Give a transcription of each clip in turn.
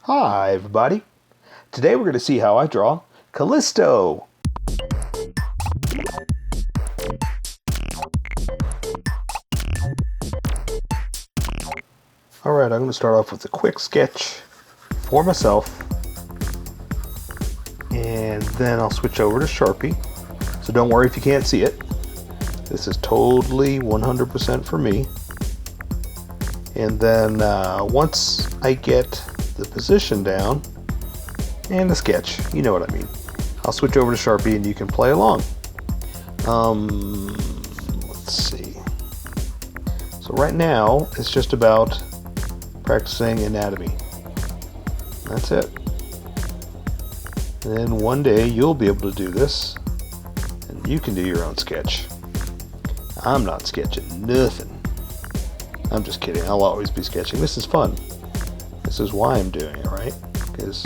Hi everybody! Today we're going to see how I draw Callisto! Alright, I'm going to start off with a quick sketch for myself, and then I'll switch over to Sharpie. So don't worry if you can't see it. This is totally 100% for me. And then once I get the position down and the sketch, you know what I mean, I'll switch over to Sharpie and you can play along. Let's see. So right now it's just about practicing anatomy. That's it. And then one day you'll be able to do this and you can do your own sketch. I'm not sketching nothing. I'm just kidding. I'll always be sketching. This is fun. This is why I'm doing it, right? Because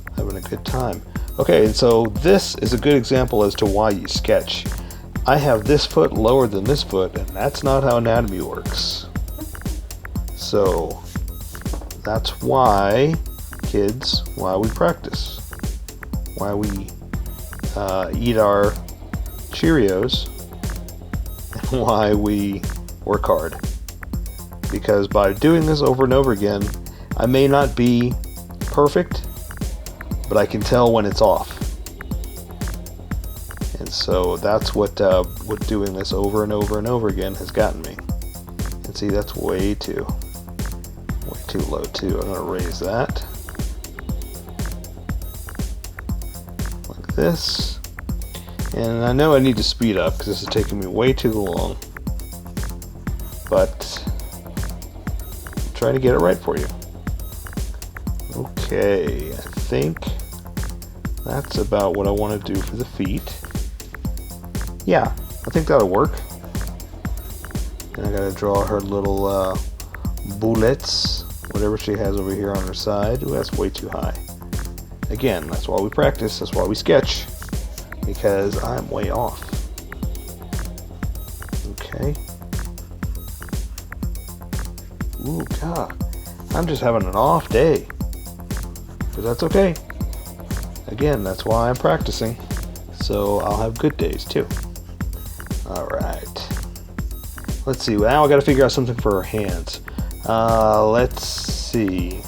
I'm having a good time. Okay, and so this is a good example as to why you sketch. I have this foot lower than this foot, and that's not how anatomy works. So that's why, kids, why we practice. Why we eat our Cheerios, and why we work hard. Because by doing this over and over again, I may not be perfect, but I can tell when it's off. And so that's what doing this over and over and over again has gotten me. And see, that's way too low too. I'm gonna raise that like this. And I know I need to speed up because this is taking me way too long. But try to get it right for you. Okay, I think that's about what I want to do for the feet. Yeah, I think that'll work. And I gotta draw her little bullets, whatever she has over here on her side. Ooh, that's way too high. Again, that's why we practice, that's why we sketch, because I'm way off. Okay. Ooh, God, I'm just having an off day, but that's okay. Again, that's why I'm practicing, so I'll have good days too. Alright, let's see, now I gotta figure out something for her hands. Let's see,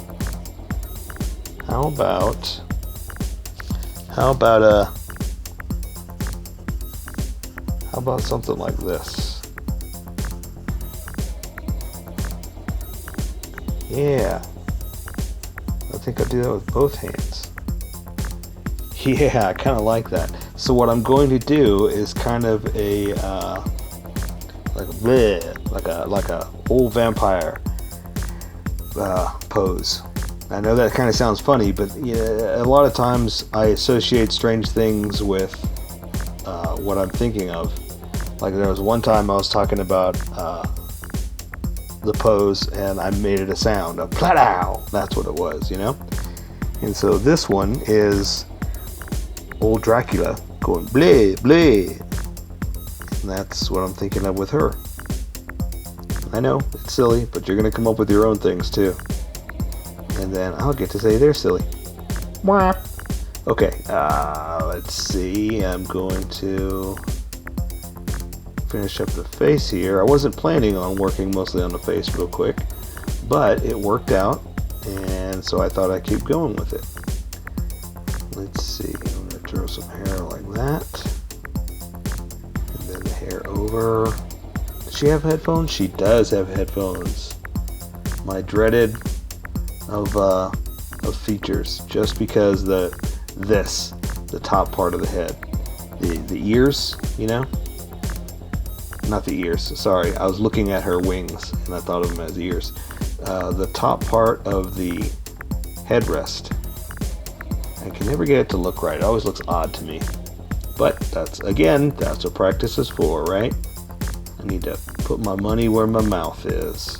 how about something like this? Yeah, I think I'll do that with both hands. Yeah, I kind of like that. So what I'm going to do is kind of a like a old vampire pose. I know that kind of sounds funny, but yeah, a lot of times I associate strange things with what I'm thinking of. Like there was one time I was talking about the pose and I made it a sound, a platow. That's what it was, you know? And so this one is old Dracula going bleh, bleh. And that's what I'm thinking of with her. I know, it's silly, but you're gonna come up with your own things too. And then I'll get to say they're silly. Okay, let's see, I'm going to finish up the face here. I wasn't planning on working mostly on the face real quick, but it worked out, and so I thought I'd keep going with it. Let's see, I'm going to draw some hair like that, and then the hair over. Does she have headphones? She does have headphones. My dreaded of features, just because the top part of the head, the ears, you know? Not the ears, sorry, I was looking at her wings and I thought of them as ears. The top part of the headrest, I can never get it to look right. It always looks odd to me, but that's what practice is for, right? I need to put my money where my mouth is.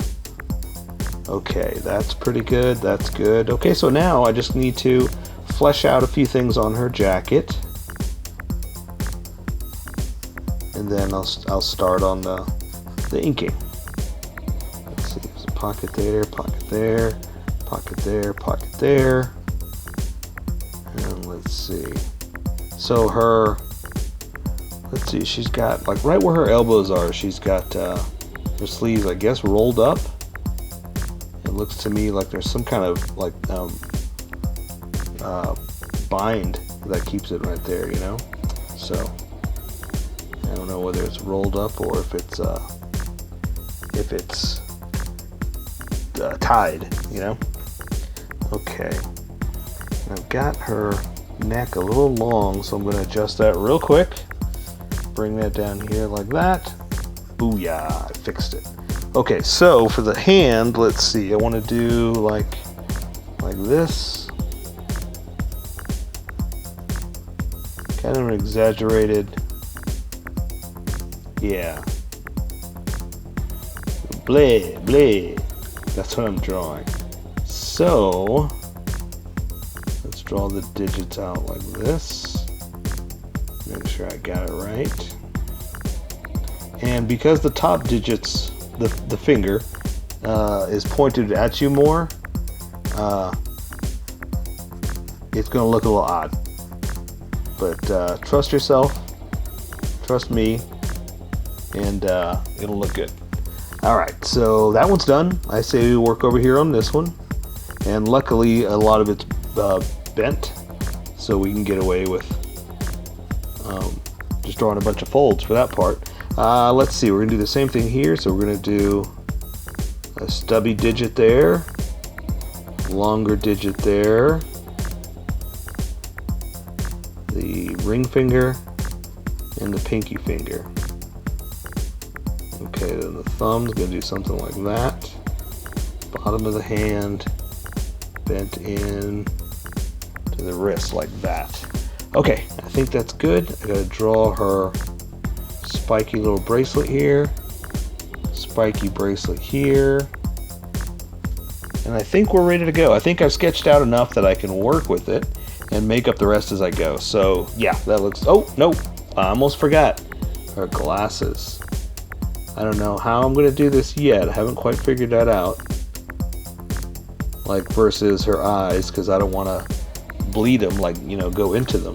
Okay, that's pretty good, that's good. Okay, so now I just need to flesh out a few things on her jacket. And then I'll start on the inking. Let's see, there's a pocket there, pocket there, pocket there. And let's see. So her, let's see, she's got, like right where her elbows are, she's got her sleeves, I guess, rolled up. It looks to me like there's some kind of like bind that keeps it right there, you know? So I don't know whether it's rolled up or if it's tied, you know? Okay. I've got her neck a little long, so I'm going to adjust that real quick. Bring that down here like that. Booyah, I fixed it. Okay, so for the hand, let's see. I want to do like this. Kind of an exaggerated, yeah. Bleh, bleh. That's what I'm drawing. So let's draw the digits out like this. Make sure I got it right. And because the top digits, the finger, is pointed at you more, it's going to look a little odd. But trust yourself, trust me, and it'll look good. Alright, so that one's done. I say we work over here on this one. And luckily, a lot of it's bent, so we can get away with just drawing a bunch of folds for that part. Let's see, we're going to do the same thing here. So we're going to do a stubby digit there, longer digit there, the ring finger, and the pinky finger. Okay, then the thumb's going to do something like that. Bottom of the hand bent in to the wrist like that. Okay, I think that's good. I got to draw her spiky little bracelet here, spiky bracelet here, and I think we're ready to go. I think I've sketched out enough that I can work with it and make up the rest as I go. So yeah, that looks, oh no, I almost forgot her glasses. I don't know how I'm gonna do this yet. I haven't quite figured that out, like versus her eyes, because I don't want to bleed them, like, you know, go into them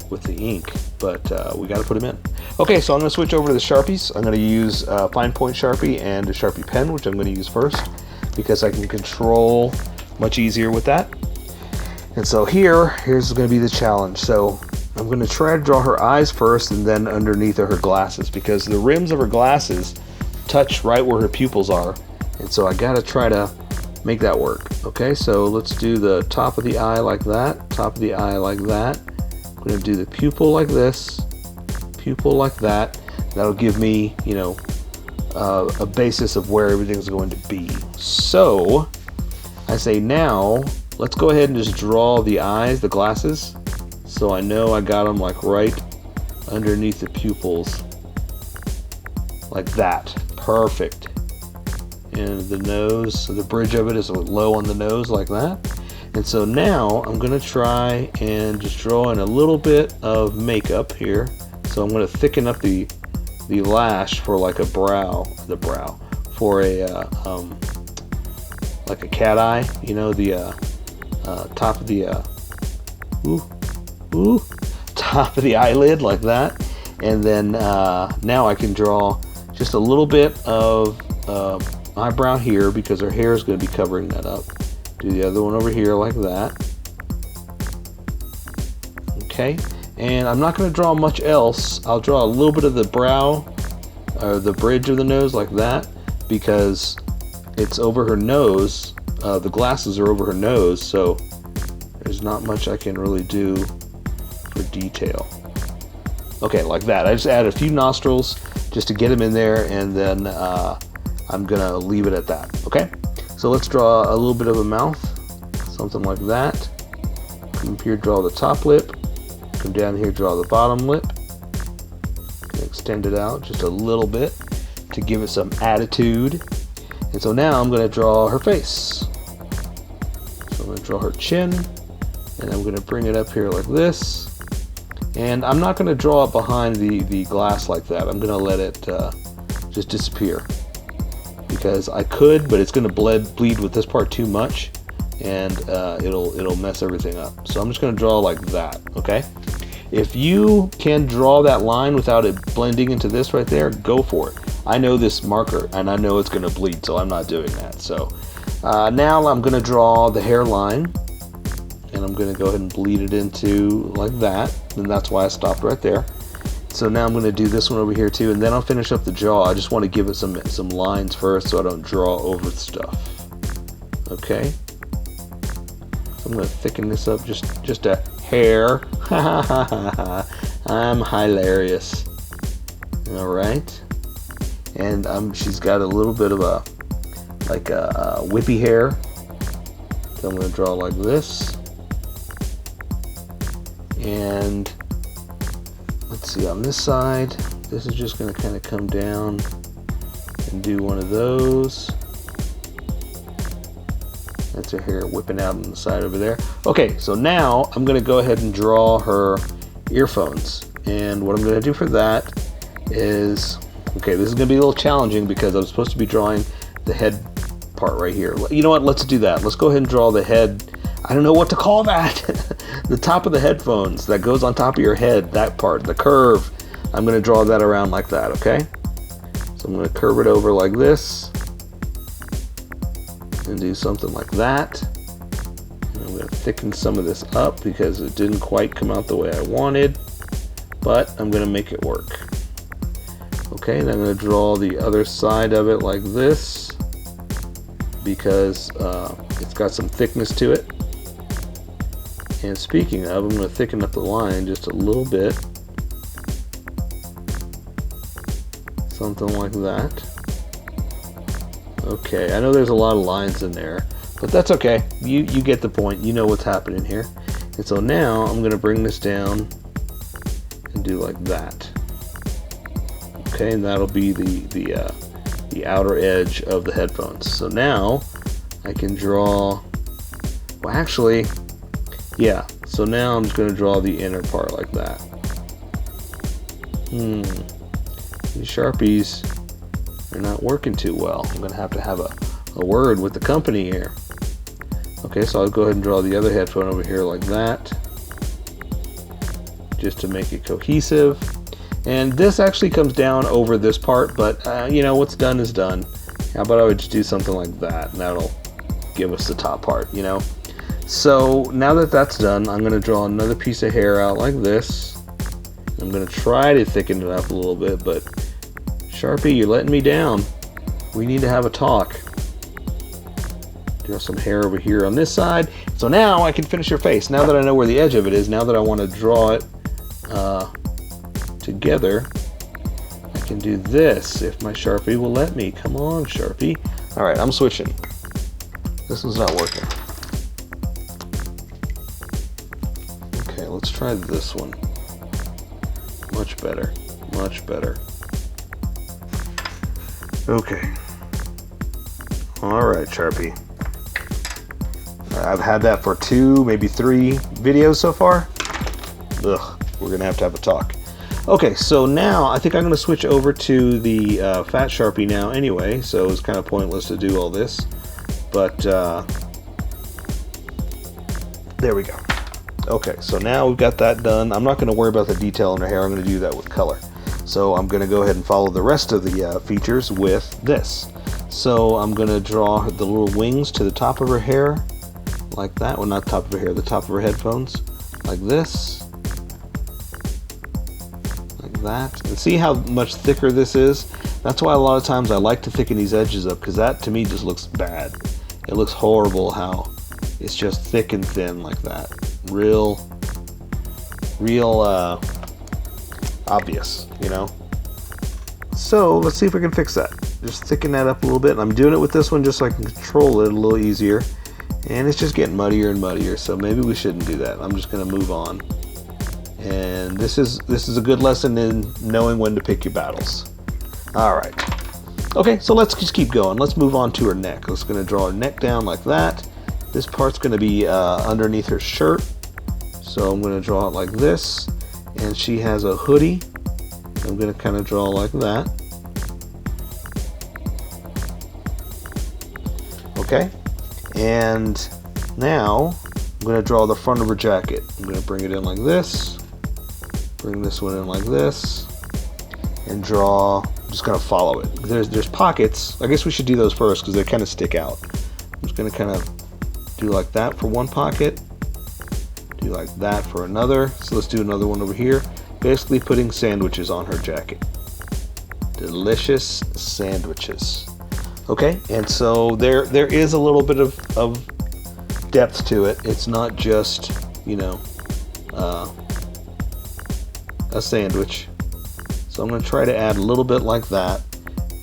with the ink, but we got to put them in. Okay, so I'm going to switch over to the Sharpies. I'm going to use fine point Sharpie and a Sharpie pen, which I'm going to use first because I can control much easier with that. And so here's going to be the challenge. So I'm going to try to draw her eyes first and then underneath of her glasses, because the rims of her glasses touch right where her pupils are, and so I got to try to make that work. Okay, so let's do the top of the eye like that, top of the eye like that. I'm going to do the pupil like this, pupil like that. That'll give me, you know, a basis of where everything's going to be. So I say now let's go ahead and just draw the eyes, the glasses, so I know I got them like right underneath the pupils like that. Perfect. And the nose, so the bridge of it is low on the nose like that. And so now I'm going to try and just draw in a little bit of makeup here. So I'm going to thicken up the lash for like a brow, for a like a cat eye, you know, the top of the top of the eyelid like that. And then now I can draw just a little bit of eyebrow here because her hair is going to be covering that up. Do the other one over here like that. Okay, and I'm not going to draw much else. I'll draw a little bit of the brow, or the bridge of the nose like that, because it's over her nose. The glasses are over her nose, so there's not much I can really do for detail. Okay, like that. I just add a few nostrils just to get them in there, and then I'm gonna leave it at that. Okay, so let's draw a little bit of a mouth, something like that. Come up here, draw the top lip. Come down here, draw the bottom lip. Extend it out just a little bit to give it some attitude. And so now I'm gonna draw her face. So I'm gonna draw her chin, and I'm gonna bring it up here like this. And I'm not gonna draw it behind the glass like that. I'm gonna let it just disappear, because I could, but it's going to bleed with this part too much, and it'll mess everything up. So I'm just going to draw like that, okay? If you can draw that line without it blending into this right there, go for it. I know this marker, and I know it's going to bleed, so I'm not doing that. So now I'm going to draw the hairline, and I'm going to go ahead and bleed it into like that, and that's why I stopped right there. So now I'm going to do this one over here too, and then I'll finish up the jaw. I just want to give it some lines first so I don't draw over stuff. Okay. So I'm going to thicken this up just a hair. I'm hilarious. All right. And she's got a little bit of a whippy hair. So I'm going to draw like this. And let's see, on this side, this is just going to kind of come down and do one of those. That's her hair whipping out on the side over there. Okay, so now I'm going to go ahead and draw her earphones. And what I'm going to do for that is, okay, this is going to be a little challenging because I'm supposed to be drawing the head part right here. You know what, let's do that. Let's go ahead and draw the head. I don't know what to call that. The top of the headphones that goes on top of your head, that part, the curve. I'm going to draw that around like that, okay? So I'm going to curve it over like this and do something like that. And I'm going to thicken some of this up because it didn't quite come out the way I wanted, but I'm going to make it work. Okay, and I'm going to draw the other side of it like this because it's got some thickness to it. And speaking of, I'm going to thicken up the line just a little bit. Something like that. Okay, I know there's a lot of lines in there, but that's okay. You get the point. You know what's happening here. And so now I'm going to bring this down and do like that. Okay, and that'll be the outer edge of the headphones. So now I can draw, well actually, yeah, so now I'm just going to draw the inner part like that. These Sharpies are not working too well. I'm going to have a word with the company here. Okay, so I'll go ahead and draw the other headphone over here like that, just to make it cohesive. And this actually comes down over this part, but you know, what's done is done. How about I would just do something like that, and that'll give us the top part, you know? So now that that's done, I'm going to draw another piece of hair out like this. I'm going to try to thicken it up a little bit, but Sharpie, you're letting me down. We need to have a talk. Draw some hair over here on this side. So now I can finish her face. Now that I know where the edge of it is, now that I want to draw it together, I can do this if my Sharpie will let me. Come on, Sharpie. All right, I'm switching. This one's not working. Okay, let's try this one. Much better, much better. Okay. All right, Sharpie. I've had that for 2, maybe 3 videos so far. Ugh, we're gonna have to have a talk. Okay, so now I think I'm gonna switch over to the fat Sharpie now anyway, so it's kind of pointless to do all this, but there we go. Okay, so now we've got that done. I'm not gonna worry about the detail in her hair. I'm gonna do that with color. So I'm gonna go ahead and follow the rest of the features with this. So I'm gonna draw the little wings to the top of her hair, like that. Well, not top of her hair, the top of her headphones, like this. That, and see how much thicker this is? That's why a lot of times I like to thicken these edges up, because that to me just looks bad. It looks horrible how it's just thick and thin like that. Real obvious, you know? So let's see if we can fix that. Just thicken that up a little bit. And I'm doing it with this one just so I can control it a little easier. And it's just getting muddier and muddier, so maybe we shouldn't do that. I'm just gonna move on. And this is a good lesson in knowing when to pick your battles. All right. Okay, so let's just keep going. Let's move on to her neck. Let's gonna draw her neck down like that. This part's gonna be underneath her shirt. So I'm gonna draw it like this. And she has a hoodie. I'm gonna kind of draw like that. Okay, and now I'm going to draw the front of her jacket. I'm going to bring it in like this, bring this one in like this, and draw. I'm just going to follow it. There's pockets. I guess we should do those first because they kind of stick out. I'm just going to kind of do like that for one pocket, do like that for another. So let's do another one over here. Basically putting sandwiches on her jacket. Delicious sandwiches. Okay, and so there is a little bit of depth to it. It's not just, you know, a sandwich. So I'm going to try to add a little bit like that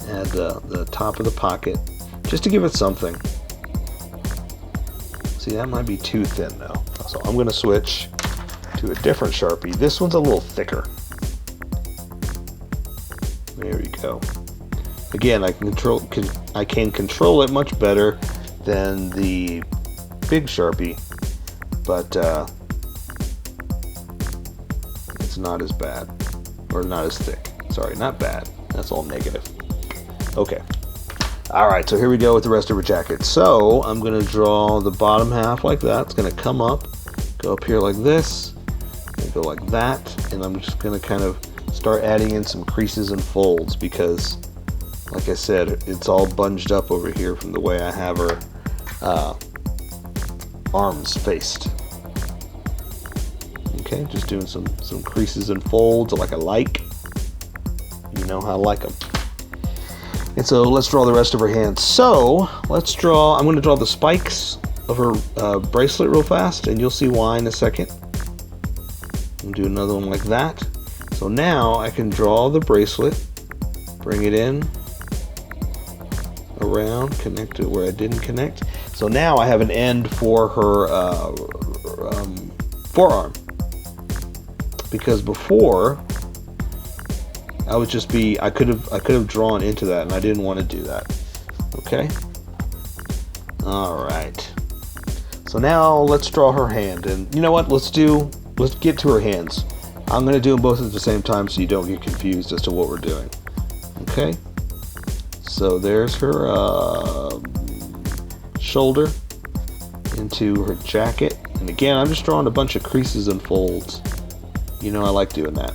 at the top of the pocket, just to give it something. See, that might be too thin though. So I'm going to switch to a different Sharpie. This one's a little thicker. There we go. Again, I can control it much better than the big Sharpie, but it's not as bad, or not as thick. Sorry, not bad. That's all negative. Okay. All right, so here we go with the rest of her jacket. So I'm going to draw the bottom half like that. It's going to come up, go up here like this, and go like that, and I'm just going to kind of start adding in some creases and folds because, like I said, it's all bunged up over here from the way I have her arms faced. Okay, just doing some creases and folds like I like. You know how I like them. And so let's draw the rest of her hands. So let's draw, I'm going to draw the spikes of her bracelet real fast, and you'll see why in a second. And do another one like that. So now I can draw the bracelet, bring it in, around, connect it where I didn't connect. So now I have an end for her forearm. Because before I could have drawn into that, and I didn't want to do that. Okay. All right. So now let's draw her hand, and you know what? Let's get to her hands. I'm going to do them both at the same time so you don't get confused as to what we're doing. Okay. So there's her shoulder into her jacket, and again, I'm just drawing a bunch of creases and folds. You know I like doing that.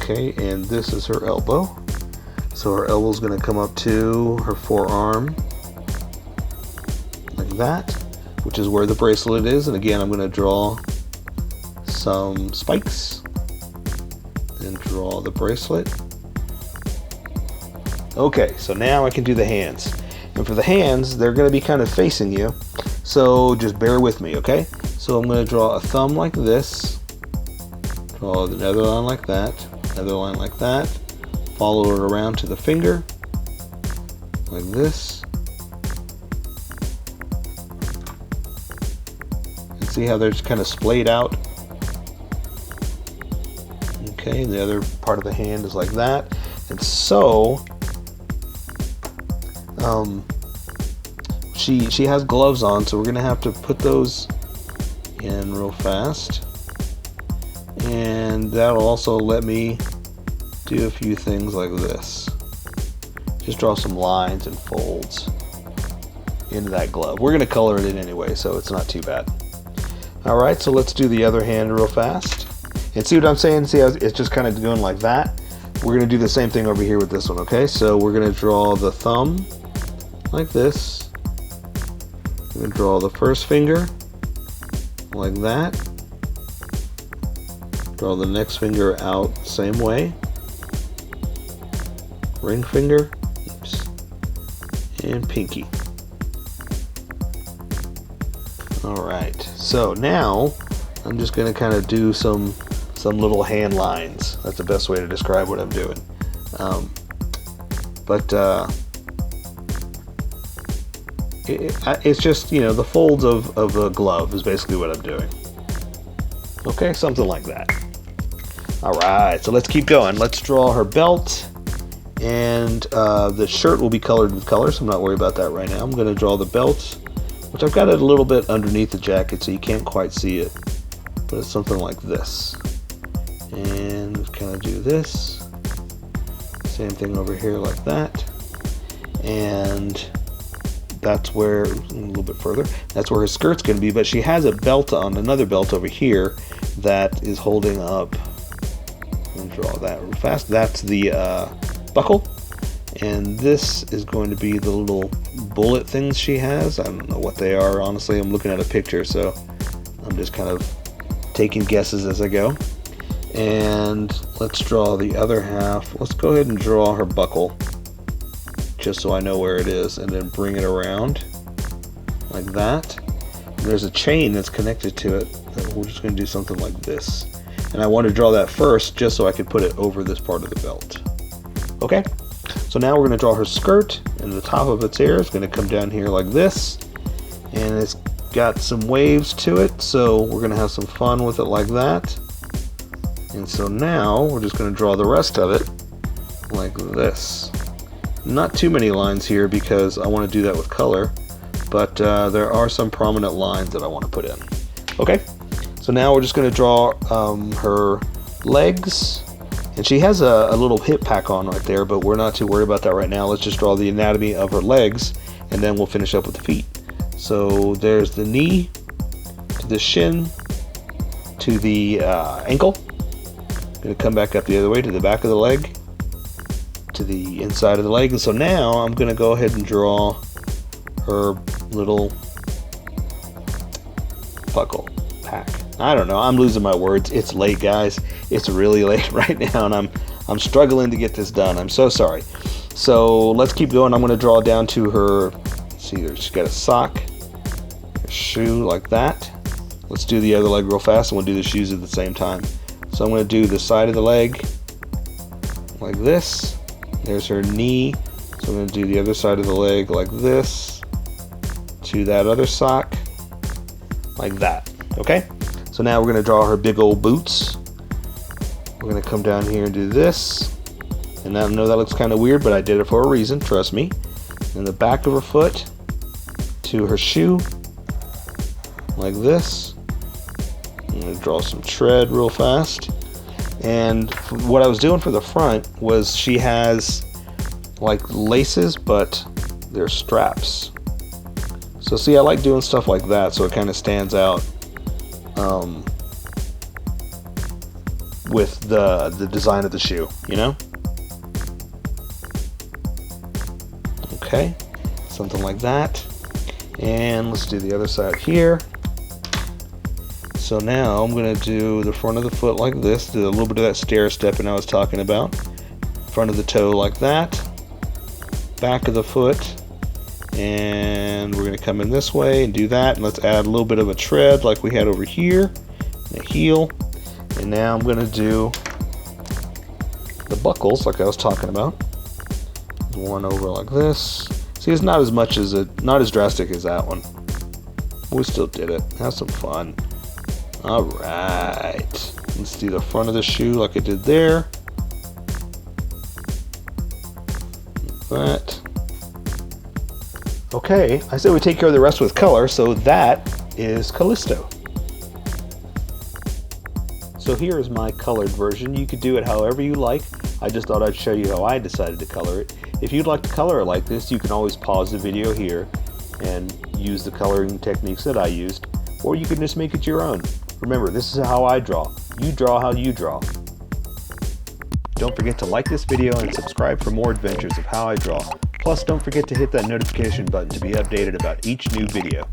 Okay, and this is her elbow. So her elbow's going to come up to her forearm like that, which is where the bracelet is. And again, I'm going to draw some spikes and draw the bracelet. Okay, so now I can do the hands. And for the hands, they're going to be kind of facing you. So just bear with me, okay? So I'm going to draw a thumb like this. Draw another line like that. Another line like that, follow it around to the finger, like this. And see how they're just kind of splayed out? Okay, and the other part of the hand is like that. And so, she has gloves on, so we're going to have to put those in real fast. And that'll also let me do a few things like this. Just draw some lines and folds into that glove. We're going to color it in anyway, so it's not too bad. Alright, so let's do the other hand real fast. And see what I'm saying? See how it's just kind of going like that? We're going to do the same thing over here with this one, okay? So we're going to draw the thumb like this. We're going to draw the first finger like that. Draw the next finger out the same way. Ring finger, oops, and pinky. Alright, so now I'm just going to kind of do some little hand lines. That's the best way to describe what I'm doing. It's just, you know, the folds of a glove is basically what I'm doing. Okay, something like that. Alright, so let's keep going. Let's draw her belt, and the shirt will be colored with color, so I'm not worried about that right now. I'm going to draw the belt, which I've got it a little bit underneath the jacket so you can't quite see it, but it's something like this. And kind of do this. Same thing over here like that. And that's where, a little bit further, that's where her skirt's going to be, but she has a belt on, another belt over here that is holding up, and draw that real fast, that's the buckle, and this is going to be the little bullet things she has. I don't know what they are, honestly. I'm looking at a picture, so I'm just kind of taking guesses as I go. And let's draw the other half. Let's go ahead and draw her buckle, just so I know where it is, and then bring it around like that. And there's a chain that's connected to it, and we're just going to do something like this. And I want to draw that first just so I could put it over this part of the belt. Okay, so now we're going to draw her skirt, and the top of its hair is going to come down here like this, and it's got some waves to it, so we're going to have some fun with it like that. And so now we're just going to draw the rest of it like this. Not too many lines here because I want to do that with color, but there are some prominent lines that I want to put in. Okay, so now we're just going to draw her legs, and she has a little hip pack on right there, but we're not too worried about that right now. Let's just draw the anatomy of her legs, and then we'll finish up with the feet. So there's the knee to the shin to the ankle. Going to come back up the other way to the back of the leg, to the inside of the leg. And so now I'm going to go ahead and draw her little buckle pack. I don't know, I'm losing my words. It's late, guys. It's really late right now, and I'm struggling to get this done. I'm so sorry. So let's keep going. I'm going to draw down to her, see there, she's got a sock, a shoe like that. Let's do the other leg real fast, and we'll do the shoes at the same time. So I'm going to do the side of the leg like this. There's her knee. So I'm going to do the other side of the leg like this to that other sock like that. Okay? So now we're going to draw her big old boots. We're going to come down here and do this. And I know that looks kind of weird, but I did it for a reason, trust me. And the back of her foot to her shoe like this. I'm going to draw some tread real fast. And what I was doing for the front was she has like laces, but they're straps. So see, I like doing stuff like that so it kind of stands out with the design of the shoe, you know? Okay, something like that. And let's do the other side here. So now I'm going to do the front of the foot like this, do a little bit of that stair stepping I was talking about. Front of the toe like that, back of the foot, and we're going to come in this way and do that. And let's add a little bit of a tread like we had over here, and a heel. And now I'm going to do the buckles like I was talking about. One over like this. See, it's not as much as not as drastic as that one. We still did it. Have some fun. Alright, let's do the front of the shoe like I did there. Like that. Okay, I said we take care of the rest with color, so that is Callisto. So here is my colored version. You could do it however you like. I just thought I'd show you how I decided to color it. If you'd like to color it like this, you can always pause the video here and use the coloring techniques that I used, or you can just make it your own. Remember, this is how I draw. You draw how you draw. Don't forget to like this video and subscribe for more adventures of how I draw. Plus, don't forget to hit that notification button to be updated about each new video.